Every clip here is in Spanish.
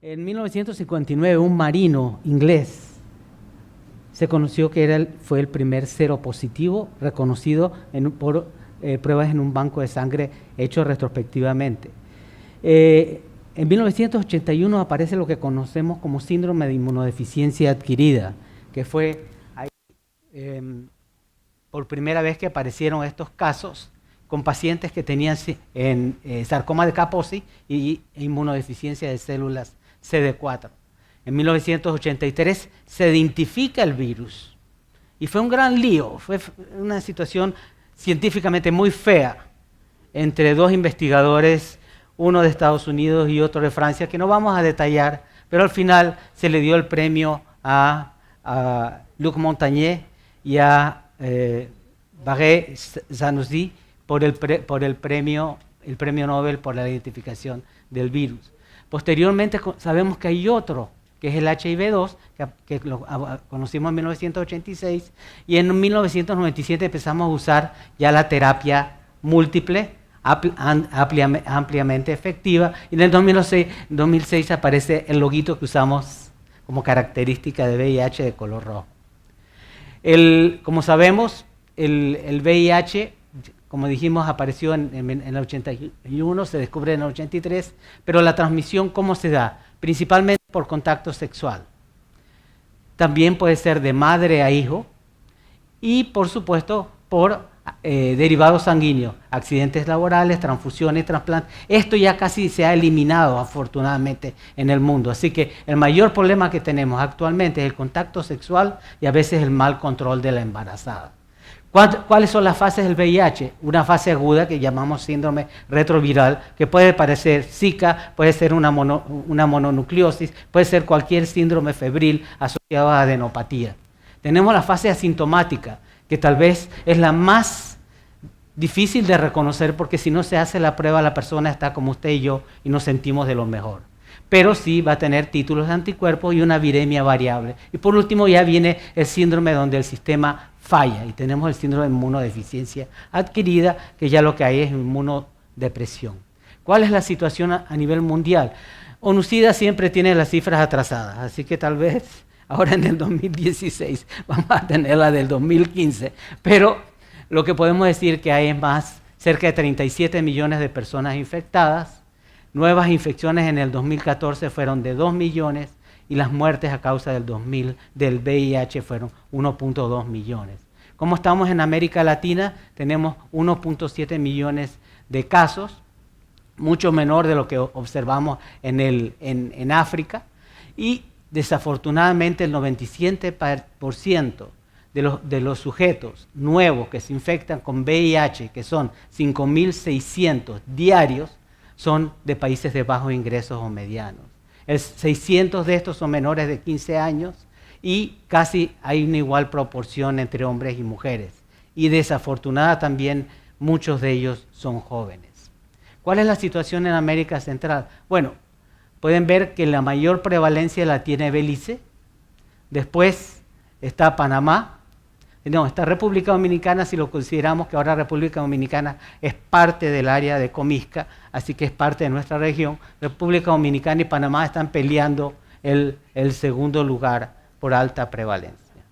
En 1959, un marino inglés se conoció que fue el primer seropositivo reconocido por pruebas en un banco de sangre hecho retrospectivamente. En 1981 aparece lo que conocemos como síndrome de inmunodeficiencia adquirida, que fue ahí, por primera vez que aparecieron estos casos con pacientes que tenían sarcoma de Kaposi y inmunodeficiencia de células CD4. En 1983 se identifica el virus y fue un gran lío, fue una situación científicamente muy fea entre dos investigadores, uno de Estados Unidos y otro de Francia, que no vamos a detallar, pero al final se le dio el premio a Luc Montagnier y a Barré-Zanussi por el premio Nobel por la identificación del virus. Posteriormente sabemos que hay otro, que es el HIV-2, que lo conocimos en 1986, y en 1997 empezamos a usar ya la terapia múltiple, ampliamente efectiva, y en el 2006 aparece el loguito que usamos como característica de VIH de color rojo. Como sabemos, el VIH, como dijimos, apareció en el 81, se descubre en el 83, pero la transmisión, ¿cómo se da? Principalmente por contacto sexual. También puede ser de madre a hijo y, por supuesto, por derivados sanguíneos, accidentes laborales, transfusiones, trasplantes. Esto ya casi se ha eliminado, afortunadamente, en el mundo. Así que el mayor problema que tenemos actualmente es el contacto sexual y a veces el mal control de la embarazada. ¿Cuáles son las fases del VIH? Una fase aguda que llamamos síndrome retroviral, que puede parecer Zika, puede ser una mononucleosis, puede ser cualquier síndrome febril asociado a adenopatía. Tenemos la fase asintomática, que tal vez es la más difícil de reconocer, porque si no se hace la prueba, la persona está como usted y yo y nos sentimos de lo mejor. Pero sí va a tener títulos de anticuerpos y una viremia variable. Y por último ya viene el síndrome donde el sistema falla y tenemos el síndrome de inmunodeficiencia adquirida, que ya lo que hay es inmunodepresión. ¿Cuál es la situación a nivel mundial? ONU-SIDA siempre tiene las cifras atrasadas, así que tal vez ahora en el 2016 vamos a tener la del 2015, pero lo que podemos decir que hay es más, cerca de 37 millones de personas infectadas, nuevas infecciones en el 2014 fueron de 2 millones, y las muertes a causa del VIH fueron 1.2 millones. Como estamos en América Latina, tenemos 1.7 millones de casos, mucho menor de lo que observamos en África, y desafortunadamente el 97% de los sujetos nuevos que se infectan con VIH, que son 5.600 diarios, son de países de bajos ingresos o medianos. 600 de estos son menores de 15 años y casi hay una igual proporción entre hombres y mujeres. Y desafortunada también muchos de ellos son jóvenes. ¿Cuál es la situación en América Central? Bueno, pueden ver que la mayor prevalencia la tiene Belice, después está Panamá, no, está República Dominicana, si lo consideramos que ahora República Dominicana es parte del área de Comisca, así que es parte de nuestra región. República Dominicana y Panamá están peleando el segundo lugar por alta prevalencia.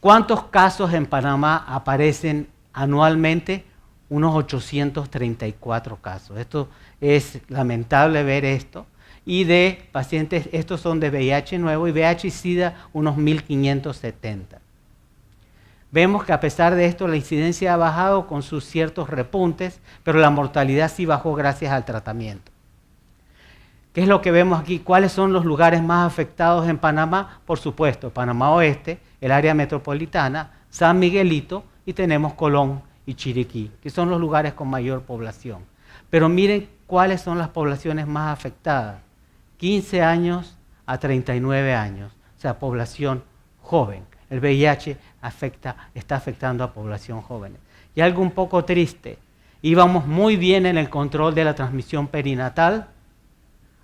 ¿Cuántos casos en Panamá aparecen anualmente? Unos 834 casos. Esto es lamentable ver esto. Y de pacientes, estos son de VIH nuevo y VIH y SIDA unos 1.570. Vemos que a pesar de esto la incidencia ha bajado con sus ciertos repuntes, pero la mortalidad sí bajó gracias al tratamiento. ¿Qué es lo que vemos aquí? ¿Cuáles son los lugares más afectados en Panamá? Por supuesto, Panamá Oeste, el área metropolitana, San Miguelito y tenemos Colón y Chiriquí, que son los lugares con mayor población. Pero miren cuáles son las poblaciones más afectadas. 15 años a 39 años, o sea, población joven. El VIH está afectando a población joven. Y algo un poco triste, íbamos muy bien en el control de la transmisión perinatal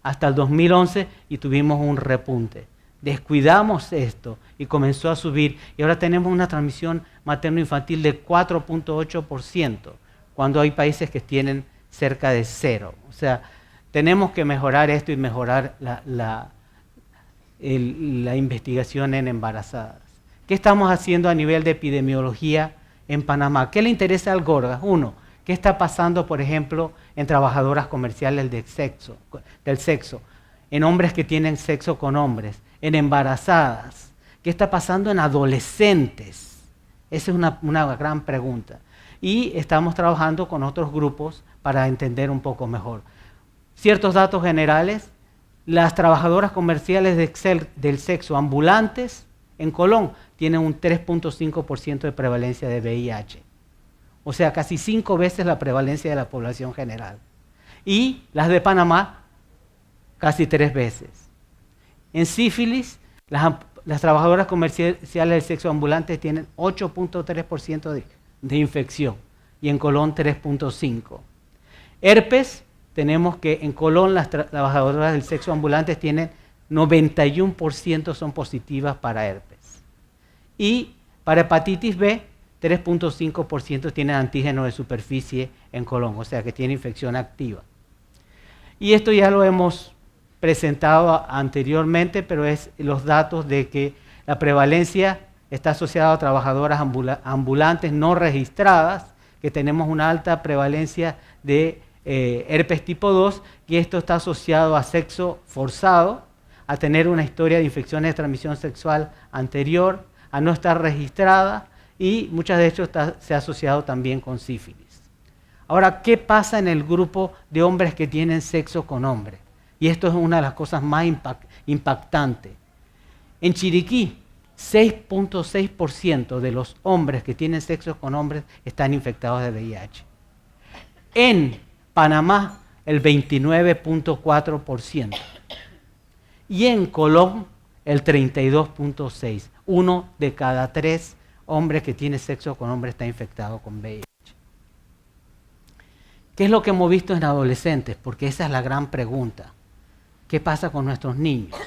hasta el 2011 y tuvimos un repunte. Descuidamos esto y comenzó a subir y ahora tenemos una transmisión materno-infantil de 4.8%, cuando hay países que tienen cerca de 0. O sea, tenemos que mejorar esto y mejorar la investigación en embarazadas. ¿Qué estamos haciendo a nivel de epidemiología en Panamá? ¿Qué le interesa al Gorgas? Uno, ¿qué está pasando, por ejemplo, en trabajadoras comerciales del sexo, en hombres que tienen sexo con hombres, en embarazadas? ¿Qué está pasando en adolescentes? Esa es una gran pregunta. Y estamos trabajando con otros grupos para entender un poco mejor. Ciertos datos generales: las trabajadoras comerciales del sexo ambulantes en Colón tienen un 3.5% de prevalencia de VIH. O sea, casi 5 veces la prevalencia de la población general. Y las de Panamá, casi 3 veces. En sífilis, las trabajadoras comerciales del sexo ambulantes tienen 8.3% de infección y en Colón 3.5%. Herpes, tenemos que en Colón las trabajadoras del sexo ambulantes tienen 91% son positivas para herpes. Y para hepatitis B, 3.5% tienen antígeno de superficie en Colón, o sea que tiene infección activa. Y esto ya lo hemos presentado anteriormente, pero es los datos de que la prevalencia está asociada a trabajadoras ambulantes no registradas, que tenemos una alta prevalencia de herpes tipo 2, y esto está asociado a sexo forzado, a tener una historia de infecciones de transmisión sexual anterior, a no estar registrada, y muchas de ellos se ha asociado también con sífilis. Ahora, ¿qué pasa en el grupo de hombres que tienen sexo con hombres? Y esto es una de las cosas más impactantes. En Chiriquí, 6.6% de los hombres que tienen sexo con hombres están infectados de VIH. En Panamá, el 29.4%. Y en Colón, el 32.6%. 1 de cada 3 hombres que tiene sexo con hombres está infectado con VIH. ¿Qué es lo que hemos visto en adolescentes? Porque esa es la gran pregunta. ¿Qué pasa con nuestros niños?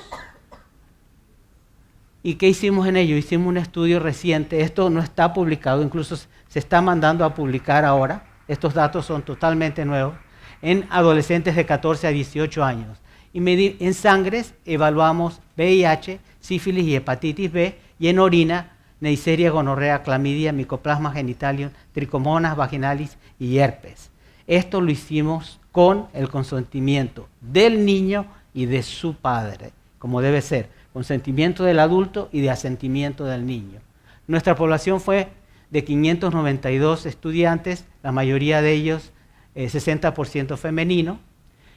¿Y qué hicimos en ello? Hicimos un estudio reciente. Esto no está publicado, incluso se está mandando a publicar ahora. Estos datos son totalmente nuevos. En adolescentes de 14 a 18 años. Y en sangres evaluamos VIH, sífilis y hepatitis B, y en orina, Neisseria, gonorrea, clamidia, micoplasma genitalium, tricomonas vaginalis y herpes. Esto lo hicimos con el consentimiento del niño y de su padre, como debe ser, consentimiento del adulto y de asentimiento del niño. Nuestra población fue de 592 estudiantes, la mayoría de ellos 60% femenino,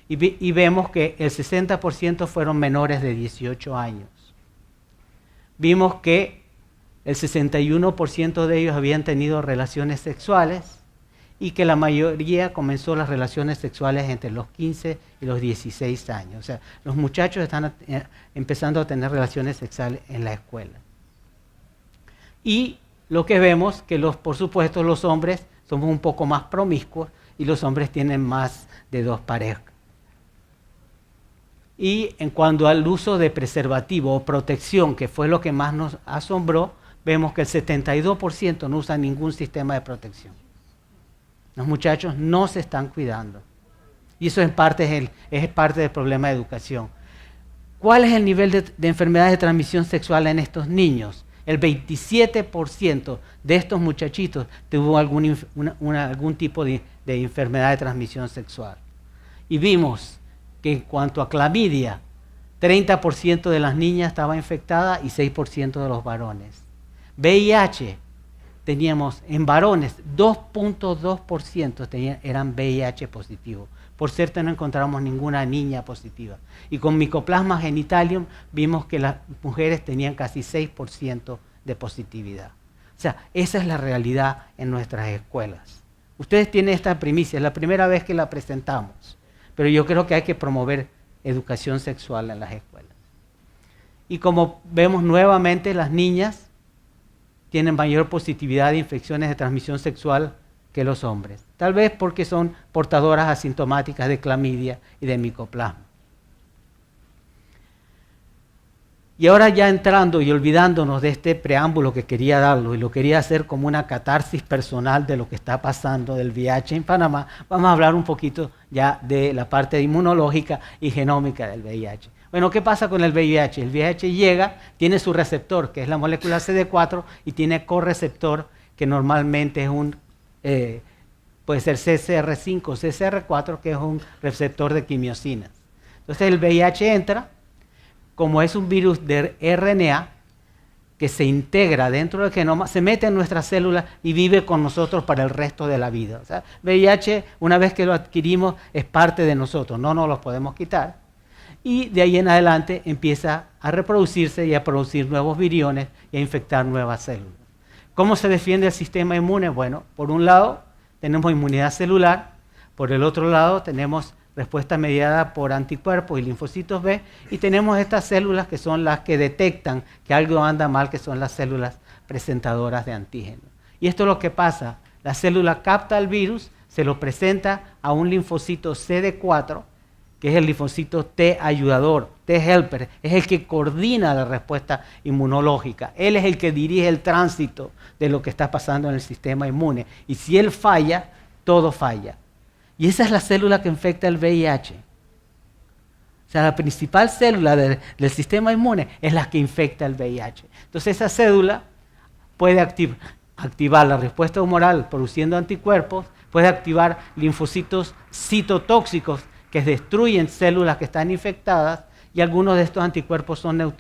y vemos que el 60% fueron menores de 18 años. Vimos que el 61% de ellos habían tenido relaciones sexuales y que la mayoría comenzó las relaciones sexuales entre los 15 y los 16 años. O sea, los muchachos están empezando a tener relaciones sexuales en la escuela. Y lo que vemos que por supuesto los hombres somos un poco más promiscuos y los hombres tienen más de 2 parejas. Y en cuanto al uso de preservativo o protección, que fue lo que más nos asombró, vemos que el 72% no usa ningún sistema de protección. Los muchachos no se están cuidando. Y eso es parte del problema de educación. ¿Cuál es el nivel de enfermedades de transmisión sexual en estos niños? El 27% de estos muchachitos tuvo algún tipo de enfermedad de transmisión sexual. Y vimos que en cuanto a clamidia, 30% de las niñas estaba infectada y 6% de los varones. VIH, teníamos en varones 2.2% eran VIH positivos. Por cierto, no encontramos ninguna niña positiva. Y con micoplasma genitalium vimos que las mujeres tenían casi 6% de positividad. O sea, esa es la realidad en nuestras escuelas. Ustedes tienen esta primicia, es la primera vez que la presentamos. Pero yo creo que hay que promover educación sexual en las escuelas. Y como vemos nuevamente, las niñas tienen mayor positividad de infecciones de transmisión sexual que los hombres. Tal vez porque son portadoras asintomáticas de clamidia y de micoplasma. Y ahora ya entrando y olvidándonos de este preámbulo que quería darlo y lo quería hacer como una catarsis personal de lo que está pasando del VIH en Panamá, vamos a hablar un poquito ya de la parte inmunológica y genómica del VIH. Bueno, ¿qué pasa con el VIH? El VIH llega, tiene su receptor, que es la molécula CD4, y tiene correceptor, que normalmente es puede ser CCR5 o CCR4, que es un receptor de quimiosinas. Entonces el VIH entra, como es un virus de RNA que se integra dentro del genoma, se mete en nuestras células y vive con nosotros para el resto de la vida. O sea, VIH, una vez que lo adquirimos, es parte de nosotros, no nos lo podemos quitar. Y de ahí en adelante empieza a reproducirse y a producir nuevos viriones y a infectar nuevas células. ¿Cómo se defiende el sistema inmune? Bueno, por un lado tenemos inmunidad celular, por el otro lado tenemos respuesta mediada por anticuerpos y linfocitos B, y tenemos estas células que son las que detectan que algo anda mal, que son las células presentadoras de antígenos. Y esto es lo que pasa, la célula capta el virus, se lo presenta a un linfocito CD4, que es el linfocito T ayudador, T helper, es el que coordina la respuesta inmunológica, él es el que dirige el tránsito de lo que está pasando en el sistema inmune, y si él falla, todo falla. Y esa es la célula que infecta el VIH. O sea, la principal célula del sistema inmune es la que infecta el VIH. Entonces esa célula puede activar la respuesta humoral produciendo anticuerpos, puede activar linfocitos citotóxicos que destruyen células que están infectadas, y algunos de estos anticuerpos son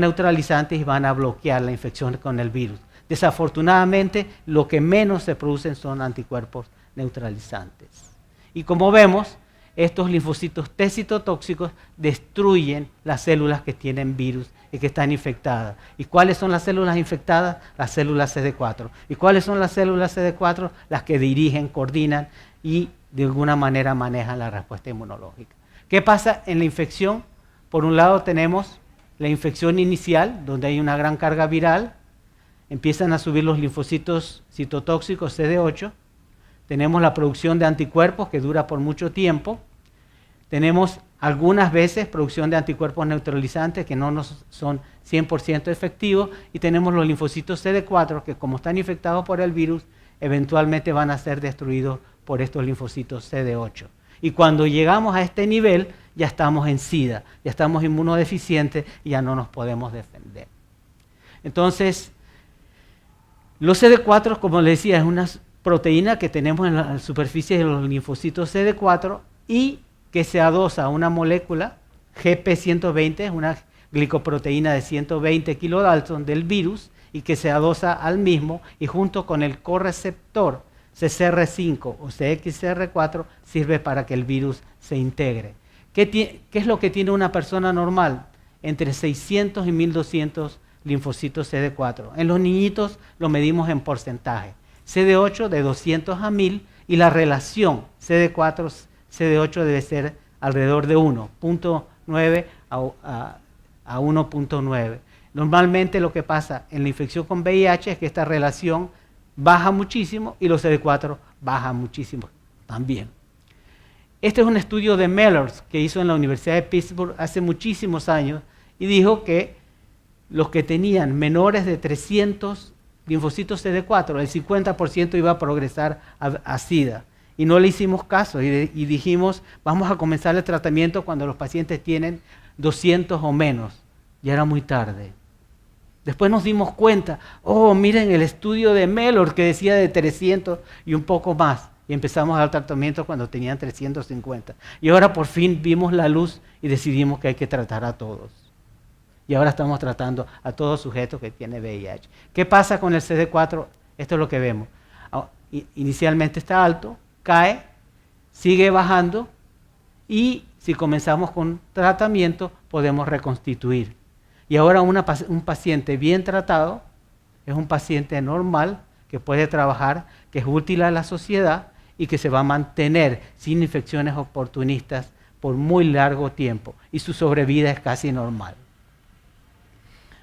neutralizantes y van a bloquear la infección con el virus. Desafortunadamente, lo que menos se producen son anticuerpos neutralizantes. Y como vemos, estos linfocitos T citotóxicos destruyen las células que tienen virus y que están infectadas. ¿Y cuáles son las células infectadas? Las células CD4. ¿Y cuáles son las células CD4? Las que dirigen, coordinan y de alguna manera manejan la respuesta inmunológica. ¿Qué pasa en la infección? Por un lado tenemos la infección inicial, donde hay una gran carga viral, empiezan a subir los linfocitos citotóxicos CD8, tenemos la producción de anticuerpos que dura por mucho tiempo, tenemos algunas veces producción de anticuerpos neutralizantes que no son 100% efectivos, y tenemos los linfocitos CD4 que, como están infectados por el virus, eventualmente van a ser destruidos por estos linfocitos CD8. Y cuando llegamos a este nivel, ya estamos en SIDA, ya estamos inmunodeficientes y ya no nos podemos defender. Entonces, los CD4, como les decía, es una proteína que tenemos en la superficie de los linfocitos CD4 y que se adosa a una molécula, GP120, es una glicoproteína de 120 kilodalton del virus, y que se adosa al mismo, y junto con el correceptor CCR5 o CXCR4 sirve para que el virus se integre. ¿Qué es lo que tiene una persona normal? Entre 600 y 1200 linfocitos CD4. En los niñitos lo medimos en porcentaje. CD8 de 200 a 1000, y la relación CD4-CD8 debe ser alrededor de 1, 0.9 a 1.9. Normalmente lo que pasa en la infección con VIH es que esta relación baja muchísimo y los CD4 bajan muchísimo también. Este es un estudio de Mellors que hizo en la Universidad de Pittsburgh hace muchísimos años, y dijo que los que tenían menores de 300 linfocitos CD4, el 50% iba a progresar a SIDA. Y no le hicimos caso y dijimos, vamos a comenzar el tratamiento cuando los pacientes tienen 200 o menos. Ya era muy tarde. Después nos dimos cuenta, miren el estudio de Mellor que decía de 300 y un poco más. Y empezamos a dar tratamiento cuando tenían 350. Y ahora por fin vimos la luz y decidimos que hay que tratar a todos. Y ahora estamos tratando a todo sujeto que tiene VIH. ¿Qué pasa con el CD4? Esto es lo que vemos. Inicialmente está alto, cae, sigue bajando, y si comenzamos con tratamiento podemos reconstituir. Y ahora un paciente bien tratado es un paciente normal que puede trabajar, que es útil a la sociedad y que se va a mantener sin infecciones oportunistas por muy largo tiempo, y su sobrevida es casi normal.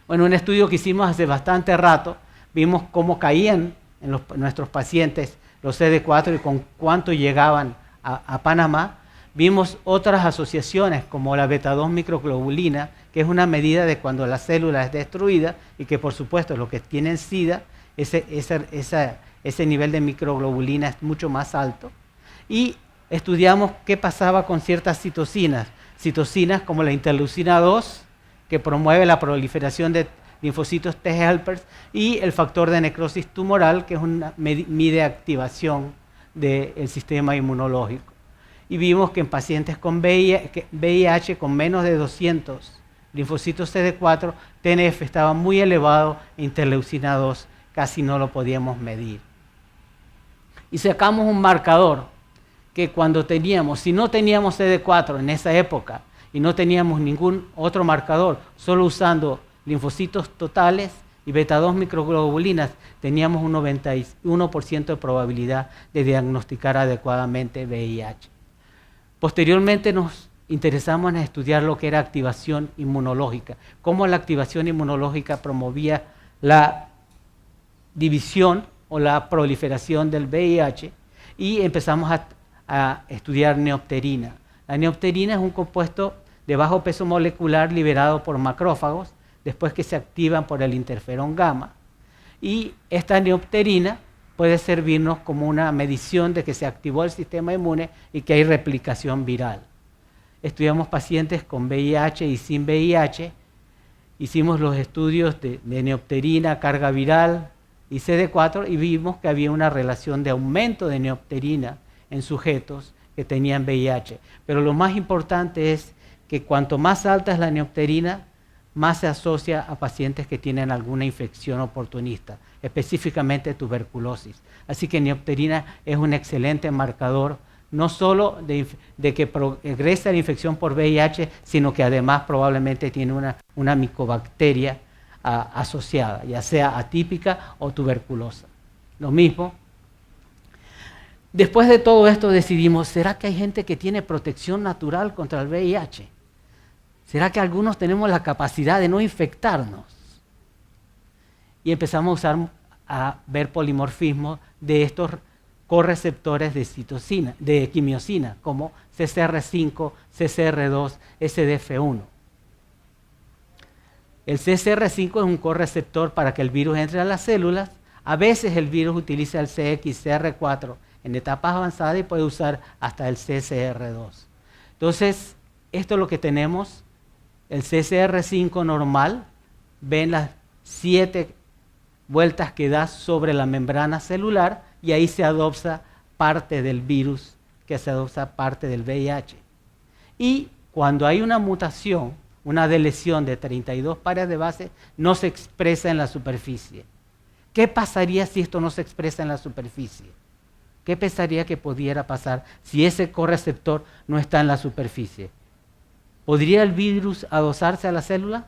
Bueno, un estudio que hicimos hace bastante rato, vimos cómo caían en nuestros pacientes los CD4 y con cuánto llegaban a Panamá. Vimos otras asociaciones como la beta-2 microglobulina, que es una medida de cuando la célula es destruida y que por supuesto los que tienen SIDA, ese nivel de microglobulina es mucho más alto. Y estudiamos qué pasaba con ciertas citocinas como la interleucina 2, que promueve la proliferación de linfocitos T helpers, y el factor de necrosis tumoral, que es una mide activación del sistema inmunológico. Y vimos que en pacientes con VIH con menos de 200 linfocitos CD4, TNF estaba muy elevado e interleucina 2 casi no lo podíamos medir. Y sacamos un marcador que si no teníamos CD4 en esa época y no teníamos ningún otro marcador, solo usando linfocitos totales y beta-2 microglobulinas, teníamos un 91% de probabilidad de diagnosticar adecuadamente VIH. Posteriormente nos interesamos en estudiar lo que era activación inmunológica, cómo la activación inmunológica promovía la división o la proliferación del VIH, y empezamos a estudiar neopterina. La neopterina es un compuesto de bajo peso molecular liberado por macrófagos después que se activan por el interferón gamma, y esta neopterina puede servirnos como una medición de que se activó el sistema inmune y que hay replicación viral. Estudiamos pacientes con VIH y sin VIH, hicimos los estudios de neopterina, carga viral y CD4 y vimos que había una relación de aumento de neopterina en sujetos que tenían VIH. Pero lo más importante es que cuanto más alta es la neopterina, más se asocia a pacientes que tienen alguna infección oportunista, específicamente tuberculosis. Así que neopterina es un excelente marcador, no solo de que progresa la infección por VIH, sino que además probablemente tiene una micobacteria asociada, ya sea atípica o tuberculosa. Lo mismo. Después de todo esto decidimos, ¿será que hay gente que tiene protección natural contra el VIH? ¿Será que algunos tenemos la capacidad de no infectarnos? Y empezamos a ver polimorfismo de estos correceptores de quimiosina, como CCR5, CCR2, SDF1. El CCR5 es un correceptor para que el virus entre a las células. A veces el virus utiliza el CXCR4 en etapas avanzadas y puede usar hasta el CCR2. Entonces, esto es lo que tenemos. El CCR5 normal, ven las 7 vueltas que da sobre la membrana celular y ahí se adopta parte del virus, que se adopta parte del VIH. Y cuando hay una mutación, una deleción de 32 pares de base, no se expresa en la superficie. ¿Qué pasaría si esto no se expresa en la superficie? ¿Qué pensaría que pudiera pasar si ese correceptor no está en la superficie? ¿Podría el virus adosarse a la célula?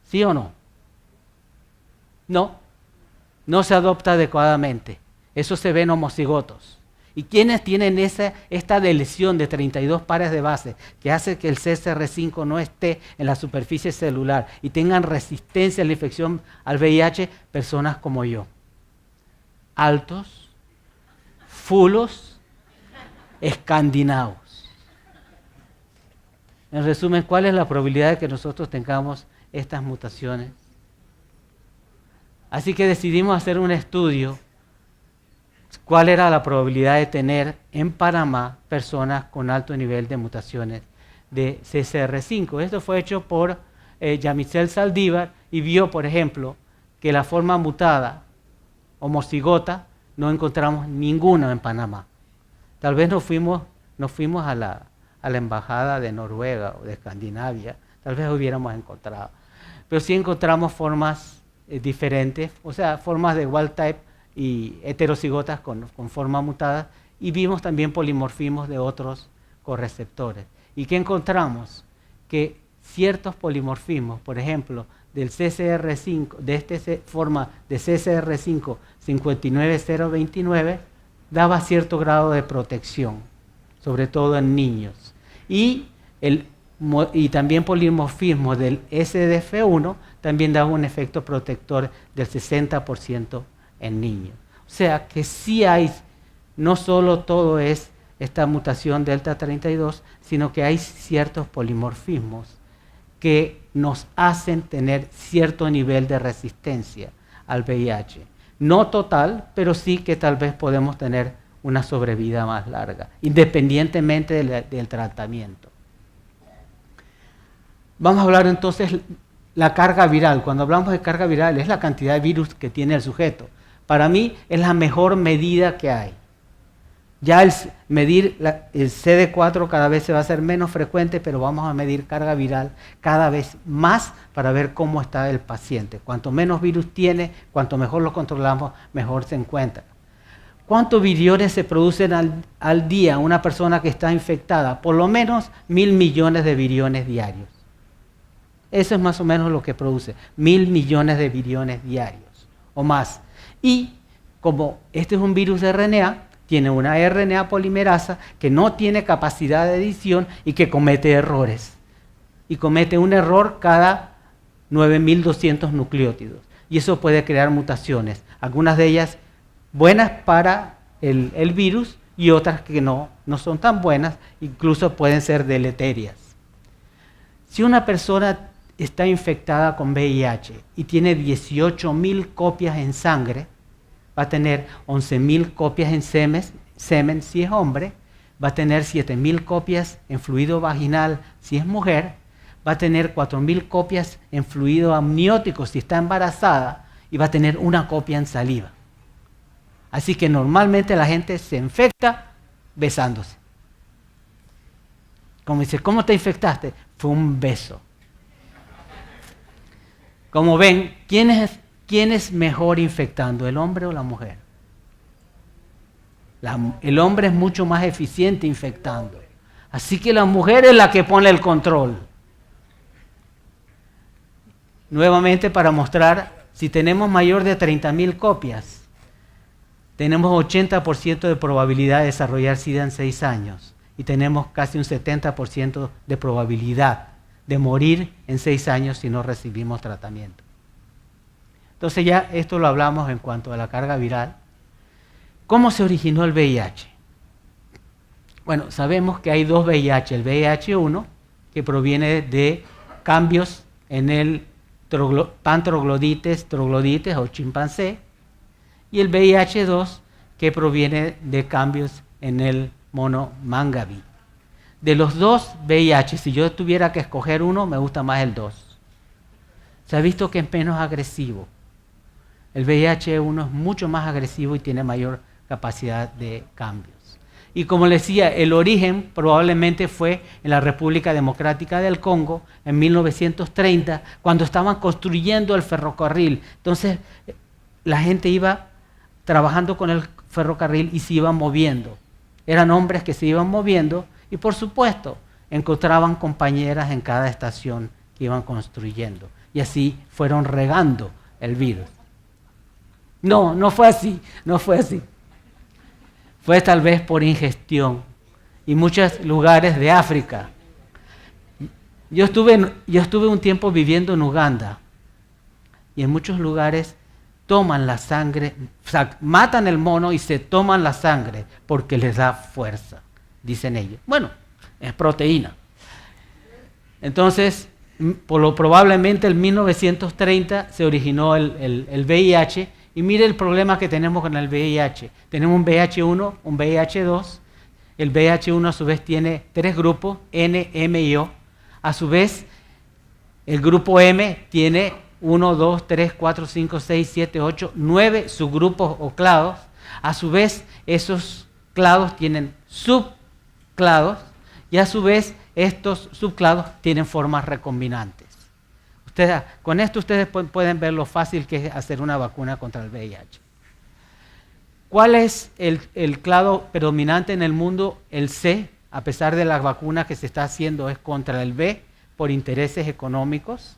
¿Sí o no? No se adopta adecuadamente. Eso se ve en homocigotos. ¿Y quiénes tienen esta deleción de 32 pares de base que hace que el CCR5 no esté en la superficie celular y tengan resistencia a la infección al VIH? Personas como yo. Altos, fulos, escandinavos. En resumen, ¿cuál es la probabilidad de que nosotros tengamos estas mutaciones? Así que decidimos hacer un estudio, cuál era la probabilidad de tener en Panamá personas con alto nivel de mutaciones de CCR5. Esto fue hecho por Yamicel Saldívar y vio, por ejemplo, que la forma mutada homocigota no encontramos ninguna en Panamá. Tal vez nos fuimos a la embajada de Noruega o de Escandinavia, tal vez hubiéramos encontrado. Pero sí encontramos formas diferentes, o sea, formas de wild type y heterocigotas con forma mutada, y vimos también polimorfismos de otros correceptores. ¿Y qué encontramos? Que ciertos polimorfismos, por ejemplo, del CCR5, de esta forma de CCR5 59029, daba cierto grado de protección, sobre todo en niños. Y también polimorfismo del SDF1 también daba un efecto protector del 60% en niños. O sea que sí hay, no solo todo es esta mutación delta 32, sino que hay ciertos polimorfismos que nos hacen tener cierto nivel de resistencia al VIH. No total, pero sí que tal vez podemos tener una sobrevida más larga, independientemente del tratamiento. Vamos a hablar entonces la carga viral. Cuando hablamos de carga viral es la cantidad de virus que tiene el sujeto. Para mí es la mejor medida que hay. Ya medir el CD4 cada vez se va a hacer menos frecuente, pero vamos a medir carga viral cada vez más para ver cómo está el paciente. Cuanto menos virus tiene, cuanto mejor lo controlamos, mejor se encuentra. ¿Cuántos viriones se producen al día una persona que está infectada? Por lo menos 1.000 millones de viriones diarios. Eso es más o menos lo que produce, 1.000 millones de viriones diarios o más. Y como este es un virus de RNA, tiene una RNA polimerasa que no tiene capacidad de edición y que comete errores. Y comete un error cada 9.200 nucleótidos. Y eso puede crear mutaciones, algunas de ellas buenas para el virus y otras que no son tan buenas, incluso pueden ser deleterias. Si una persona está infectada con VIH y tiene 18.000 copias en sangre, va a tener 11.000 copias en semen si es hombre, va a tener 7.000 copias en fluido vaginal si es mujer, va a tener 4.000 copias en fluido amniótico si está embarazada y va a tener una copia en saliva. Así que normalmente la gente se infecta besándose. Como dice, ¿cómo te infectaste? Fue un beso. Como ven, ¿quién es mejor infectando, el hombre o la mujer? El hombre es mucho más eficiente infectando. Así que la mujer es la que pone el control. Nuevamente para mostrar, si tenemos mayor de 30.000 copias, tenemos 80% de probabilidad de desarrollar SIDA en 6 años y tenemos casi un 70% de probabilidad de morir en 6 años si no recibimos tratamiento. Entonces ya esto lo hablamos en cuanto a la carga viral. ¿Cómo se originó el VIH? Bueno, sabemos que hay dos VIH. El VIH-1, que proviene de cambios en el pantroglodites o chimpancé, y el VIH-2, que proviene de cambios en el mono mangaví. De los dos VIH, si yo tuviera que escoger uno, me gusta más el 2. Se ha visto que es menos agresivo. El VIH-1 es mucho más agresivo y tiene mayor capacidad de cambios. Y como les decía, el origen probablemente fue en la República Democrática del Congo en 1930, cuando estaban construyendo el ferrocarril. Entonces, la gente iba trabajando con el ferrocarril y se iban moviendo. Eran hombres que se iban moviendo y, por supuesto, encontraban compañeras en cada estación que iban construyendo. Y así fueron regando el virus. No fue así, no fue así. Fue tal vez por ingestión. Y muchos lugares de África. Yo estuve un tiempo viviendo en Uganda. Y en muchos lugares toman la sangre, o sea, matan el mono y se toman la sangre porque les da fuerza, dicen ellos. Bueno, es proteína. Entonces, probablemente en 1930 se originó el VIH. Y mire el problema que tenemos con el VIH. Tenemos un VIH-1, un VIH-2. El VIH-1 a su vez tiene 3 grupos, N, M y O. A su vez, el grupo M tiene 1, 2, 3, 4, 5, 6, 7, 8, 9 subgrupos o clados. A su vez, esos clados tienen subclados y a su vez estos subclados tienen formas recombinantes. Con esto ustedes pueden ver lo fácil que es hacer una vacuna contra el VIH. ¿Cuál es el clado predominante en el mundo? El C, a pesar de la vacuna que se está haciendo, es contra el B por intereses económicos,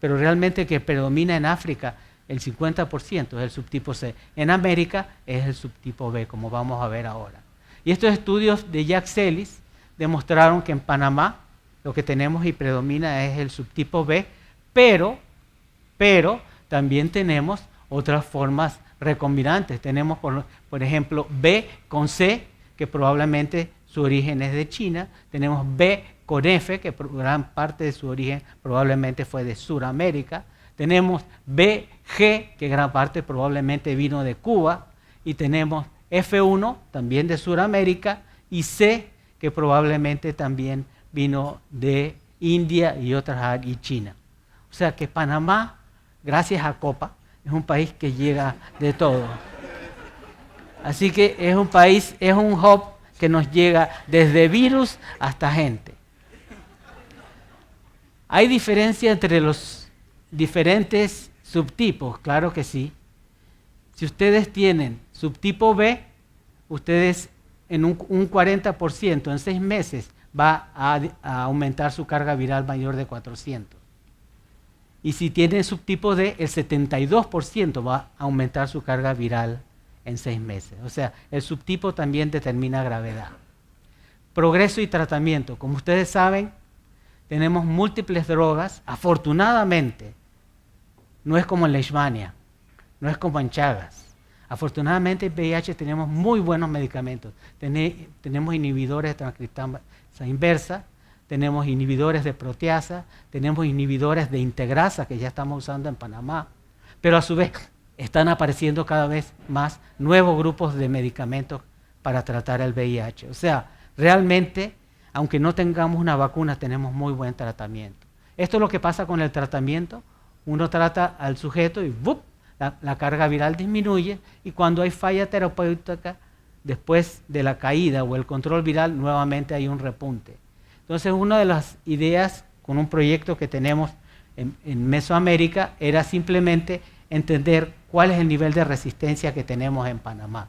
pero realmente el que predomina en África, el 50% es el subtipo C. En América es el subtipo B, como vamos a ver ahora. Y estos estudios de Jack Sellis demostraron que en Panamá lo que tenemos y predomina es el subtipo B, pero también tenemos otras formas recombinantes. Tenemos, por ejemplo, B con C, que probablemente su origen es de China. Tenemos B con F, que gran parte de su origen probablemente fue de Sudamérica. Tenemos BG, que gran parte probablemente vino de Cuba. Y tenemos F1, también de Sudamérica. Y C, que probablemente también vino de India y otras áreas, y China. O sea que Panamá, gracias a Copa, es un país que llega de todo. Así que es un país, es un hub que nos llega desde virus hasta gente. ¿Hay diferencia entre los diferentes subtipos? Claro que sí. Si ustedes tienen subtipo B, ustedes en un 40%, en 6 meses, va a aumentar su carga viral mayor de 400. Y si tienen subtipo D, el 72% va a aumentar su carga viral en 6 meses. O sea, el subtipo también determina gravedad. Progreso y tratamiento. Como ustedes saben, tenemos múltiples drogas. Afortunadamente, no es como en Leishmania, no es como en Chagas. Afortunadamente en VIH tenemos muy buenos medicamentos. Tenemos inhibidores de transcriptasa inversa, tenemos inhibidores de proteasa, tenemos inhibidores de integrasa que ya estamos usando en Panamá, pero a su vez están apareciendo cada vez más nuevos grupos de medicamentos para tratar el VIH. O sea, realmente, aunque no tengamos una vacuna, tenemos muy buen tratamiento. Esto es lo que pasa con el tratamiento. Uno trata al sujeto y ¡bup! La carga viral disminuye, y cuando hay falla terapéutica, después de la caída o el control viral, nuevamente hay un repunte. Entonces, una de las ideas con un proyecto que tenemos en Mesoamérica era simplemente entender cuál es el nivel de resistencia que tenemos en Panamá.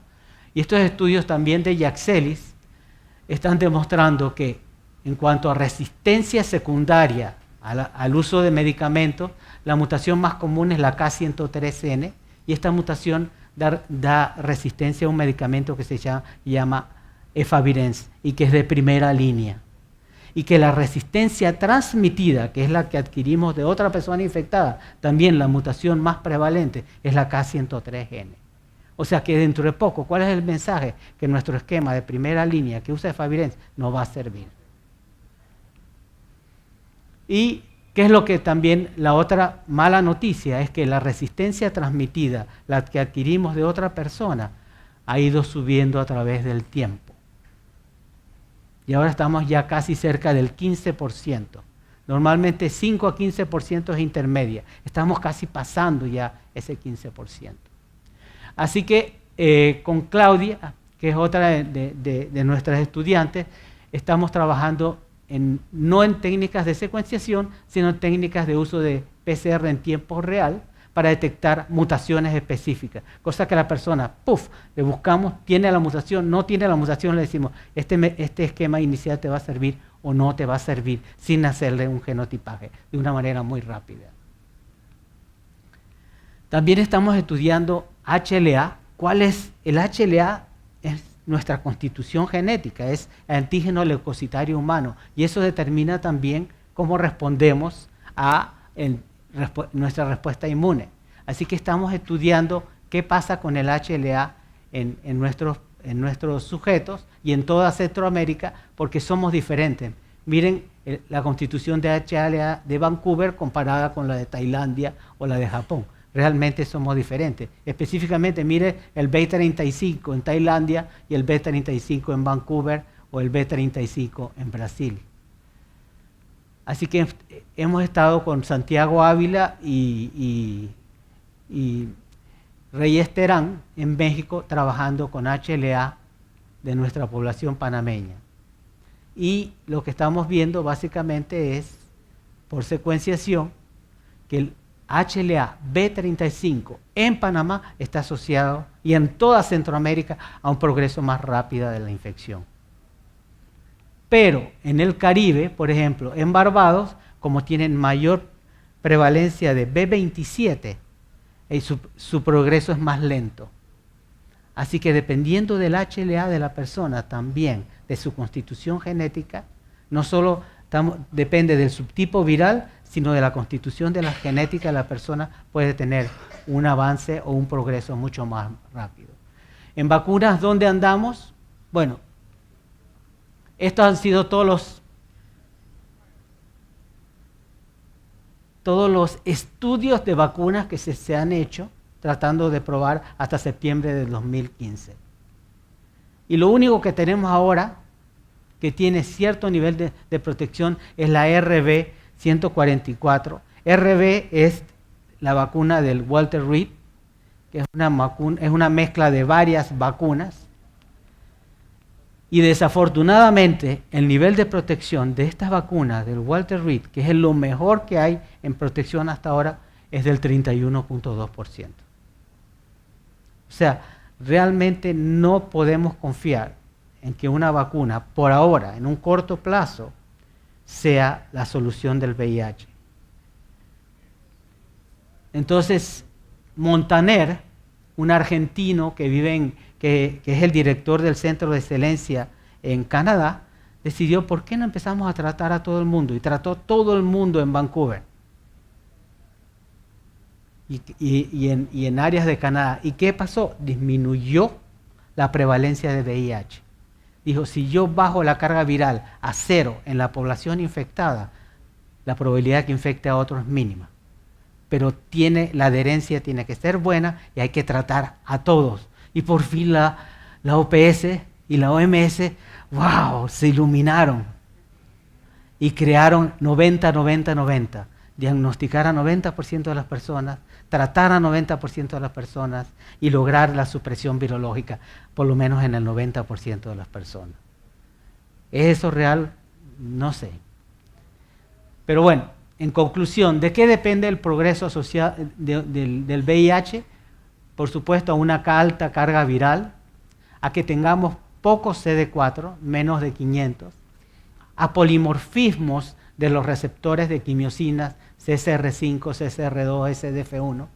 Y estos estudios también de Yaxelis están demostrando que en cuanto a resistencia secundaria al uso de medicamentos, la mutación más común es la K103N, y esta mutación da resistencia a un medicamento que se llama efavirenz y que es de primera línea. Y que la resistencia transmitida, que es la que adquirimos de otra persona infectada, también la mutación más prevalente es la K103N. O sea que dentro de poco, ¿cuál es el mensaje? Que nuestro esquema de primera línea que usa efavirenz no va a servir. Y ¿qué es lo que también, la otra mala noticia? Es que la resistencia transmitida, la que adquirimos de otra persona, ha ido subiendo a través del tiempo. Y ahora estamos ya casi cerca del 15%. Normalmente 5 a 15% es intermedia. Estamos casi pasando ya ese 15%. Así que con Claudia, que es otra de nuestras estudiantes, estamos trabajando no en técnicas de secuenciación, sino en técnicas de uso de PCR en tiempo real para detectar mutaciones específicas. Cosa que la persona, le buscamos, tiene la mutación, no tiene la mutación, le decimos, este esquema inicial te va a servir o no te va a servir, sin hacerle un genotipaje, de una manera muy rápida. También estamos estudiando HLA. ¿Cuál es el HLA? Es nuestra constitución genética, es el antígeno leucocitario humano, y eso determina también cómo respondemos a nuestra respuesta inmune. Así que estamos estudiando qué pasa con el HLA en nuestros sujetos y en toda Centroamérica, porque somos diferentes. Miren la constitución de HLA de Vancouver comparada con la de Tailandia o la de Japón. Realmente somos diferentes. Específicamente, mire el B35 en Tailandia y el B35 en Vancouver o el B35 en Brasil. Así que hemos estado con Santiago Ávila y Reyes Terán en México trabajando con HLA de nuestra población panameña. Y lo que estamos viendo básicamente es, por secuenciación, que el HLA B35 en Panamá está asociado, y en toda Centroamérica, a un progreso más rápido de la infección. Pero en el Caribe, por ejemplo, en Barbados, como tienen mayor prevalencia de B27, su progreso es más lento. Así que dependiendo del HLA de la persona, también de su constitución genética, no solo depende del subtipo viral, sino de la constitución de la genética de la persona, puede tener un avance o un progreso mucho más rápido. En vacunas, ¿dónde andamos? Bueno, estos han sido todos los estudios de vacunas que se han hecho tratando de probar hasta septiembre del 2015. Y lo único que tenemos ahora que tiene cierto nivel de protección es la RB144. RB es la vacuna del Walter Reed, que es una mezcla de varias vacunas. Y desafortunadamente el nivel de protección de estas vacunas del Walter Reed, que es lo mejor que hay en protección hasta ahora, es del 31.2%. O sea, realmente no podemos confiar en que una vacuna, por ahora, en un corto plazo, sea la solución del VIH. Entonces, Montaner, un argentino que vive que es el director del Centro de Excelencia en Canadá, decidió, ¿por qué no empezamos a tratar a todo el mundo? Y trató todo el mundo en Vancouver y en áreas de Canadá. ¿Y qué pasó? Disminuyó la prevalencia de VIH. Dijo, si yo bajo la carga viral a 0 en la población infectada, la probabilidad de que infecte a otros es mínima. Pero la adherencia tiene que ser buena y hay que tratar a todos. Y por fin la OPS y la OMS, ¡wow!, se iluminaron y crearon 90-90-90. Diagnosticar a 90% de las personas, tratar a 90% de las personas y lograr la supresión virológica, por lo menos en el 90% de las personas. ¿Es eso real? No sé. Pero bueno, en conclusión, ¿de qué depende el progreso social del VIH? Por supuesto, a una alta carga viral, a que tengamos pocos CD4, menos de 500, a polimorfismos de los receptores de quimiosinas, CCR5, CCR2, SDF1,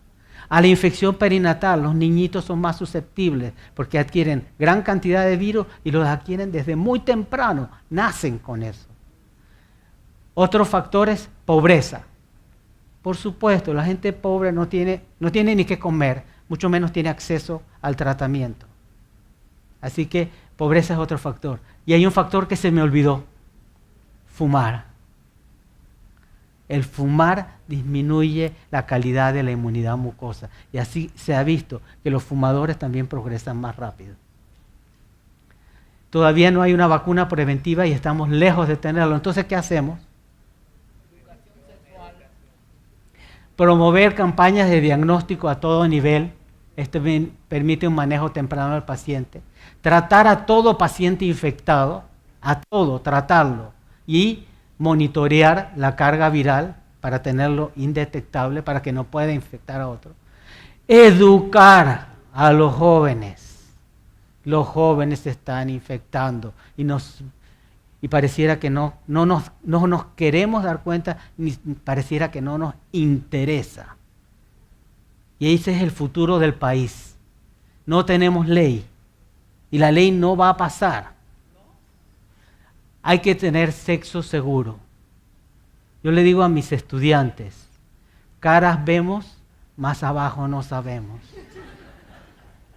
a la infección perinatal. Los niñitos son más susceptibles porque adquieren gran cantidad de virus y los adquieren desde muy temprano, nacen con eso. Otros factores, pobreza. Por supuesto, la gente pobre no tiene ni qué comer, mucho menos tiene acceso al tratamiento. Así que pobreza es otro factor. Y hay un factor que se me olvidó, fumar. El fumar disminuye la calidad de la inmunidad mucosa y así se ha visto que los fumadores también progresan más rápido. Todavía no hay una vacuna preventiva y estamos lejos de tenerlo. Entonces, ¿qué hacemos? Promover campañas de diagnóstico a todo nivel. Esto permite un manejo temprano del paciente. Tratar a todo paciente infectado, a todo, tratarlo y monitorear la carga viral para tenerlo indetectable, para que no pueda infectar a otro. Educar a los jóvenes. Los jóvenes se están infectando y pareciera que no nos queremos dar cuenta, ni pareciera que no nos interesa. Y ese es el futuro del país. No tenemos ley y la ley no va a pasar. Hay que tener sexo seguro. Yo le digo a mis estudiantes, caras vemos, más abajo no sabemos.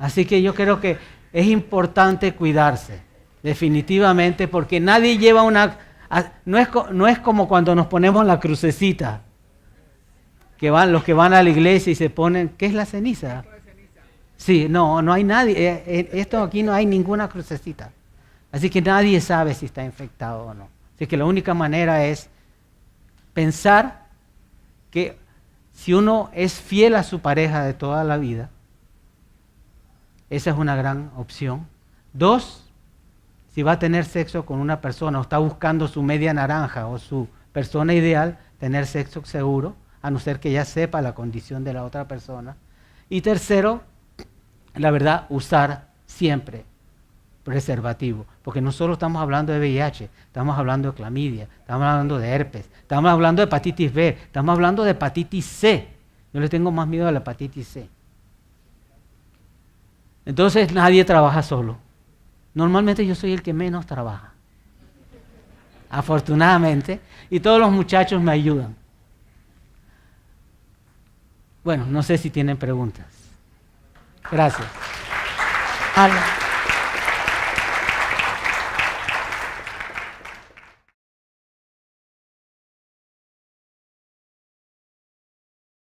Así que yo creo que es importante cuidarse, definitivamente, porque nadie lleva no es como cuando nos ponemos la crucecita, los que van a la iglesia y se ponen, ¿qué es la ceniza? Sí, no hay nadie, esto aquí no hay ninguna crucecita. Así que nadie sabe si está infectado o no. Así que la única manera es pensar que si uno es fiel a su pareja de toda la vida, esa es una gran opción. 2, si va a tener sexo con una persona o está buscando su media naranja o su persona ideal, tener sexo seguro, a no ser que ya sepa la condición de la otra persona. Y 3, la verdad, usar siempre preservativo, porque no solo estamos hablando de VIH, estamos hablando de clamidia, estamos hablando de herpes, estamos hablando de hepatitis B, estamos hablando de hepatitis C. Yo le tengo más miedo a la hepatitis C. Entonces nadie trabaja solo. Normalmente yo soy el que menos trabaja, afortunadamente, y todos los muchachos me ayudan. Bueno, no sé si tienen preguntas. Gracias.